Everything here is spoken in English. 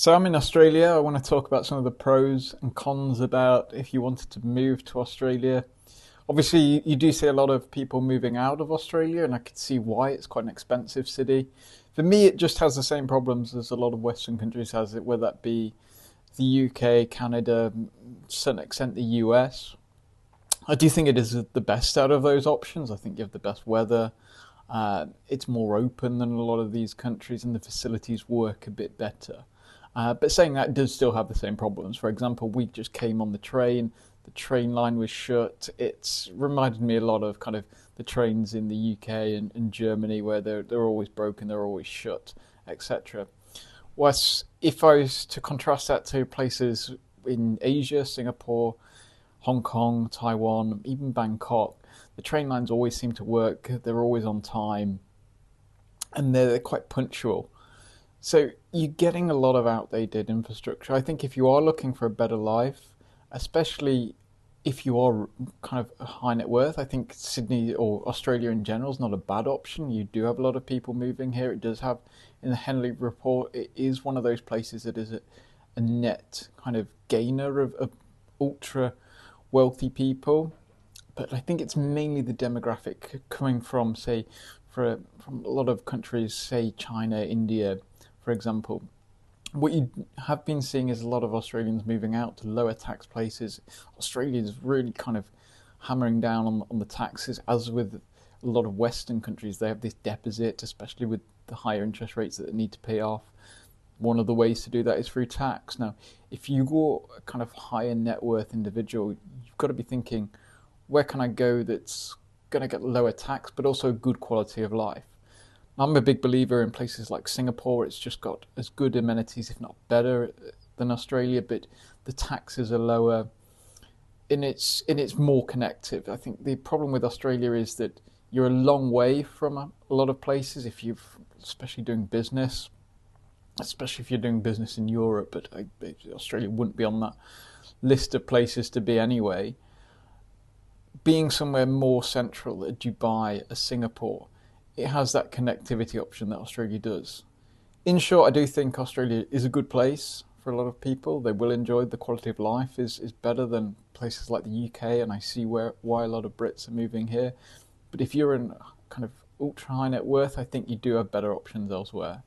So I'm in Australia. I want to talk about some of the pros and cons about if you wanted to move to Australia. Obviously, you do see a lot of people moving out of Australia, and I could see why. It's quite an expensive city. For me, it just has the same problems as a lot of Western countries has it, whether that be the UK, Canada, to a certain extent the US. I do think it is the best out of those options. I think you have the best weather. It's more open than a lot of these countries, and the facilities work a bit better. But saying that, it does still have the same problems. For example, we just came on the train line was shut. It's reminded me a lot of kind of the trains in the UK and Germany, where they're always broken, they're always shut, etc. Whereas if I was to contrast that to places in Asia, Singapore, Hong Kong, Taiwan, even Bangkok, the train lines always seem to work. They're always on time, and they're quite punctual. So you're getting a lot of outdated infrastructure. I think if you are looking for a better life, especially if you are kind of high net worth, I think Sydney or Australia in general is not a bad option. You do have a lot of people moving here. It does have, in the Henley report, it is one of those places that is a net kind of gainer of ultra wealthy people. But I think it's mainly the demographic coming from, say, from a lot of countries, say China, India, for example. What you have been seeing is a lot of Australians moving out to lower tax places. Australia is really kind of hammering down on the taxes, as with a lot of Western countries. They have this deposit, especially with the higher interest rates that they need to pay off. One of the ways to do that is through tax. Now, if you're a kind of higher net worth individual, you've got to be thinking, where can I go that's going to get lower tax, but also good quality of life? I'm a big believer in places like Singapore. It's just got as good amenities, if not better, than Australia, but the taxes are lower and it's more connected. I think the problem with Australia is that you're a long way from a lot of places if you've, especially doing business, especially if you're doing business in Europe, but Australia wouldn't be on that list of places to be anyway. Being somewhere more central, a Dubai, a Singapore, it has that connectivity option that Australia does. In short, I do think Australia is a good place for a lot of people. They will enjoy the quality of life is better than places like the UK, and I see why a lot of Brits are moving here. But if you're in kind of ultra high net worth, I think you do have better options elsewhere.